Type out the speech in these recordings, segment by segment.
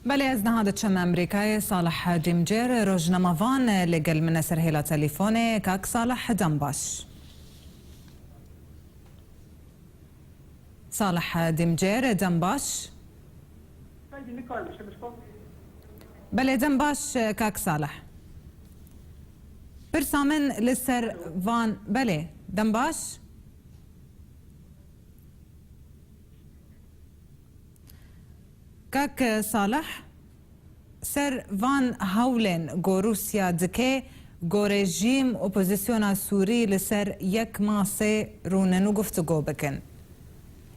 بله از نهاد چم امریکای صالح دیمجر روزنامه‌وان لگل من سرهیلا تلفون کاک صالح دنباش. صالح دیمجر دنباش. بله دنباش کاک صالح. برسامن لسر وان بله دنباش. کاک صالح سر وان هولن گو روسیا دکه گو رژیم اپوزیسیون سوری لسر یک ماسه رونن و گفتگو بکن.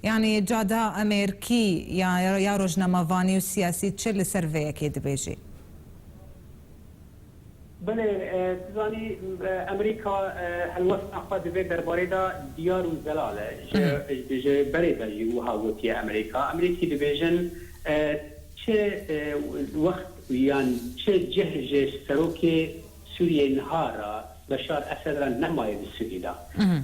يعني جادا امريكي يا روزنامه‌وانی و سیاسی چه لسر وی کی دبیجی؟ بله تزانی امریکا هلوست اخواد به درباره دا دیار و زلاله جه بريدا جو هاوتی امریکی دبیجن چه وقت یان چه جهش سروک سوریه نهارا بشار اسد را نماید سوریه دا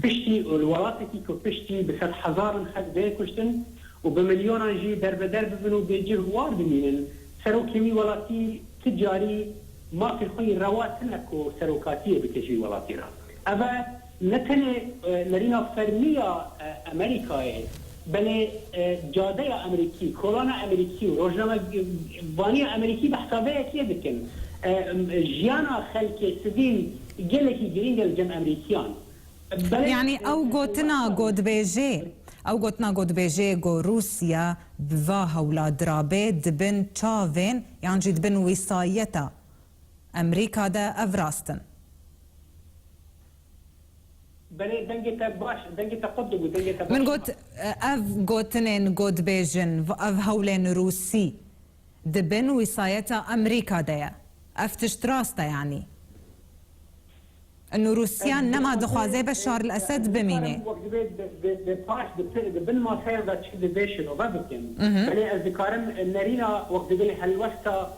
پشتی الولاتی که پشتی به 100,000 خد به کشتن و به میلیون جی در بدر ببینو به جهوار ببینن سروکی ولاتی تجاری ما في خوي روات نكو سروكاتيه بتجي ولاتيرا اما نتني لرينا فرمية امريكا بل جاده امريكي كورونا امريكي روزنامه واني امريكي بحسابه كي بكن جيانا خلق سدين جلكي جرينجل جم امريكيان يعني او قوتنا قود بيجي او قوتنا قود بيجي قو روسيا بواها ولا درابه دبن تشافين يعني دبن وصايتا امريكا دا افراستن بله دنگتا باش دنگتا قدو دنگتا من قلت اف قوتنين قود بيجن اف هولين روسي دبن وصايتا امريكا دا اف تشتراستا يعني انه روسيا نما دخوازي بشار الاسد بمينه باش دبن ما سير دا تشد بيشن وبابكن بله اذكارم نرينا وقت بله هلوستا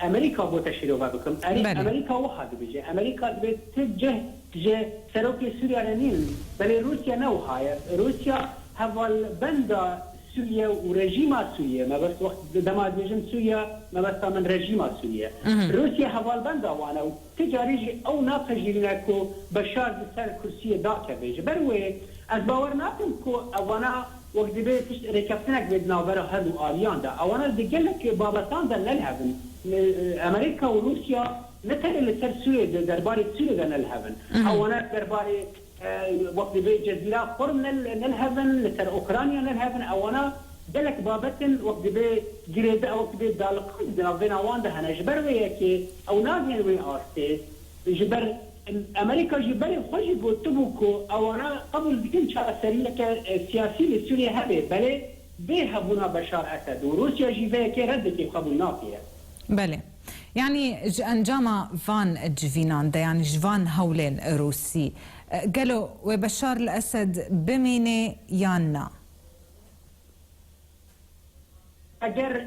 امريكا بوتشيرو بابكم امريكا واحد بيجي امريكا بتجه جه سروكي سوريا لنين بل روسيا نو هاي روسيا هفال بندا سوريا ورجيما سوريا ما بس وقت دما بيجن سوريا ما بس من رجيما سوريا روسيا هفال بندا وانا تجاري او ناقجينكو بشار بسر كرسي داك بيجي بروي از باور ناكم كو وانا وقت بيت ركبتنك بدنا وبرا هذو آليان دا أولا دقلك بابتان دا نلهبن أمريكا وروسيا نتهي لسر سوريا درباري سوريا دا نلهبن أولا درباري وقت بيت جزيرة قرم نلهبن لسر أوكرانيا نلهبن أولا دلك بابتن وقت بيت جريدة وقت بيت دالقين دا فينا وان دا هنا جبر ويكي أو نازين وين آرستي جبر امريكا جبري خوشي بوتبوكو اونا قبل بكل شارع سريع كسياسي لسوريا هبه بله بيها بنا بشار اسد وروسيا جيبه كي ردت قبول نافيه بله يعني انجاما فان جفينان ده يعني جفان هولين روسي قالوا وبشار الاسد بمينه يانا اگر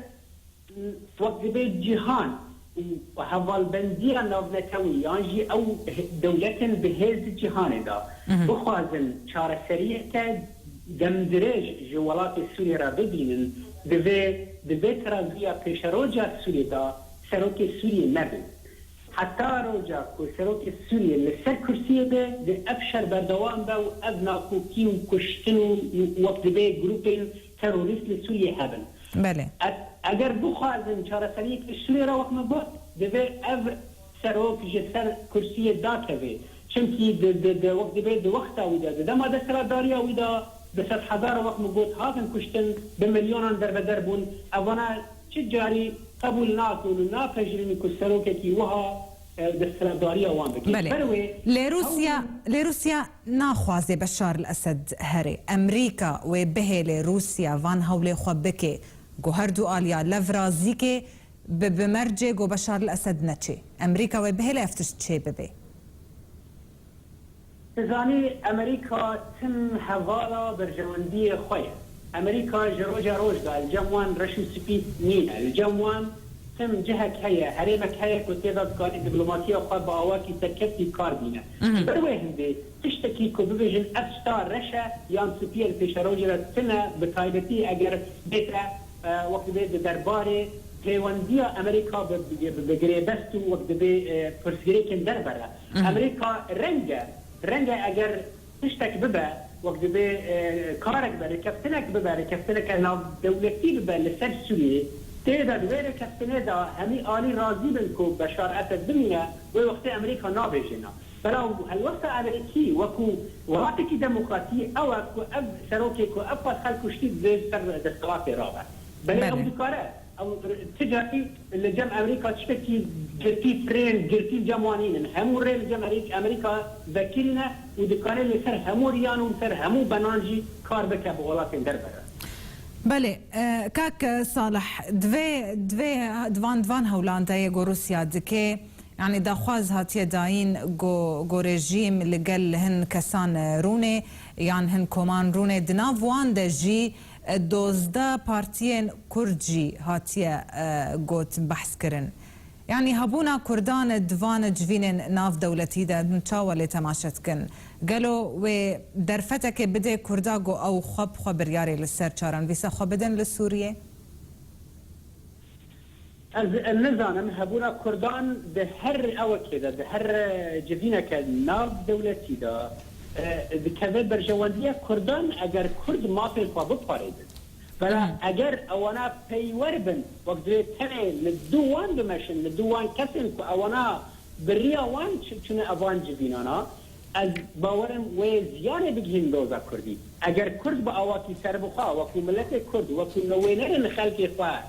وقت بيت جهان وحوال بندية نوفنتوي يعني أو دولة بهذا الجهان دا بخوازن شارع سريع دمدرج جوالات سوريا را ببینن دوی ترازویا پیش روجا سوريا دا سروک سوريا نبن حتى روجا كو سروك سوريا لسر كرسيه ده افشر بردوان ده و ابنا كوكي و كشتن وقت به جروبين تروريست لسوريا هبن بله اگر بخوازن چاره سریع سوريا را وقت مبود ده اف سروك جسر كرسيه دا كوي چونكي ده وقت به ده وقتا ويدا ده ما ده سرا داريا ويدا ده 100,000 وقت مبود هاتن كشتن بمليونان در بدر بون اوانا چه جاری قبول ناكون ناقجرين كسروكي وها دستردارية وان بكي بله لروسيا ناخوازي بشار الأسد هري أمريكا وبه لروسيا وان هولي خوبكي جو هردو آليا لفرازيكي بمرجي جو بشار الأسد نتشي أمريكا وبه لفتش تشي ببي تزاني أمريكا تم حوالا برجواندية خويا أمريكا جروجا روجدا الجموان رشو سبيت نينا الجموان تم جهك هيا هريمك هيا كتيبات كاري دبلوماسية وخاب بأواكي تكتي كاردينا بروي هندي تشتكي كوبيجن أفستار رشا يان سبيل في شروجة سنة بطايبتي أجر بيتا وقت به درباره پیوندی امریکا به گریبست و وقت به پرسگیری کن درباره امریکا رنگ اگر تشتک ببه وقت به کارک بره کفتنک ببره کفتنک ناو دولتی ببه لسر سوریه تیدا دویر کفتنه دا همی آلی راضی بن کو بشار اسد بمینه و وقت امریکا نابیجینا بلا الوقت امریکی وکو وقتی دموکراسی او کو اب سروکی کو اب خلق شتید به سر دستوات رابع بلا او دکاره او تجاری اللي جم امريكا تشتكي جرتي فرين جرتي جمانين همو ريل جم امريكا ذكرنا ودكانه اللي سر همو ريان وسر همو بنانجي كار بك بغلات دربره بله كاك صالح دوان هولاندا يغو روسيا دكي يعني داخواز هاتيه داين جو ريجيم اللي قال هن كسان روني يعني هن كومان روني دنافوان دجي دوزدا بارتيين كردجي هاتيه قوت بحث كرن يعني هبونا كردان دوان جوين ناف دولتي دا نتشاولي تماشتكن قالوا ودرفتك بدي كرداغو او خبر ياري للسر شارن بيسا خبدن لسوريا النظام هبونا كردان بهر او كده بهر جوينك ناف دولتي دا كذا برجواندية كردان اگر كرد ما في الخواب بپاریدن بلا اگر اوانا پیوربن وقت تنه لدوان بمشن لدوان کسن که اوانا بریا وان چون اوان جبینانا از باورم و زیانه بگهین دوزا کردی اگر کرد با اواکی سر بخواه وکو ملت کرد وکو نوینر خلقی خواه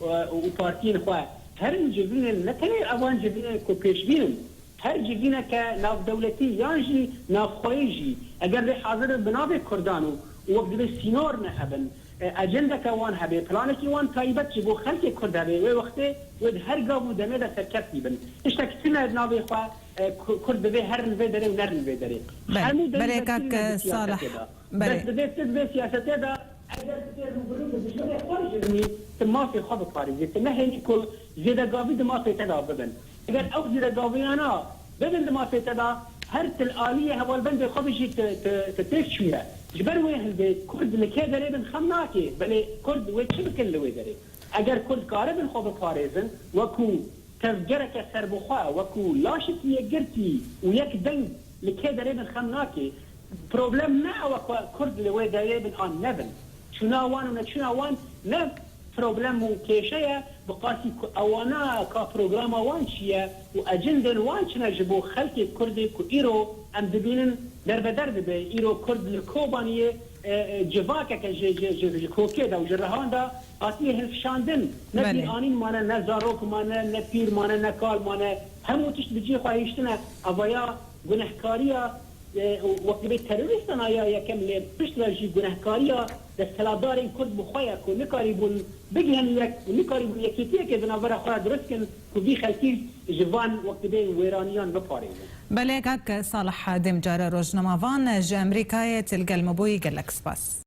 و پارتین خواه هر جبینن نتنه اوان جبینن که پیش بینن هر جبینه که ناف دولتی یانجی ناف خویجی اگر به حاضر بنابه کردانو وقت به سینور نهبن اجنده که وان هبه پلانه که وان تایبت چی بو خلق کرد هبه و وقتی ود هر گاو دمه ده سرکت بیبن اشتاکتنا نابه خواه کرد به هر نوه داره و نر نوه داره بله کاک صالح بس به سیاسته ده اگر روبرو بشونه خارج ازمی تمافی خواب پاریزی تمهنی که زیده گاوی دمافی تدا ببن اگر او زیده گاویانا ببن دمافی تدا هر تلآلیه هوال بند خوابشی تتیک شویه جبر ويهل بي كرد لكي داري بن خمناكي بلي كرد ويتشي بكل لوي داري اگر كرد كاره بن خوب باريزن وكو تفجرك سربخوا وكو لاشت يقرتي ويك دن لكي داري بن خمناكي بروبلم نا وكو كرد لوي داري بن آن نبن شناوان ونشناوان نب بروبلم كيشية بقاسي اوانا كبروغرام وان شيا واجندن وان شنجبو خلق كردي كو ايرو ام دبينن درب به ایرو کرد لکوبانیه جواکه که کوکه دا و جرهان دا آتیه هلفشاندن نبی آنین مانه نه زاروک مانه نه پیر مانه نه کال مانه همو تشت بجی خواهیشتنه اوایا گنهکاریا وقتی به تروریستان آیا یکم لی پشت ورجی گنهکاریا دستلادار این کرد بخواهی که نکاری بون بگیهن یک نکاری بون یکیتیه که دنابر خواه درست کن که بی خلکی جوان وقتی به ویرانیان بپاریدن بله كاك صالح دمجار روجنمافان جا امريكاية تلقى المبوي قال لك سباس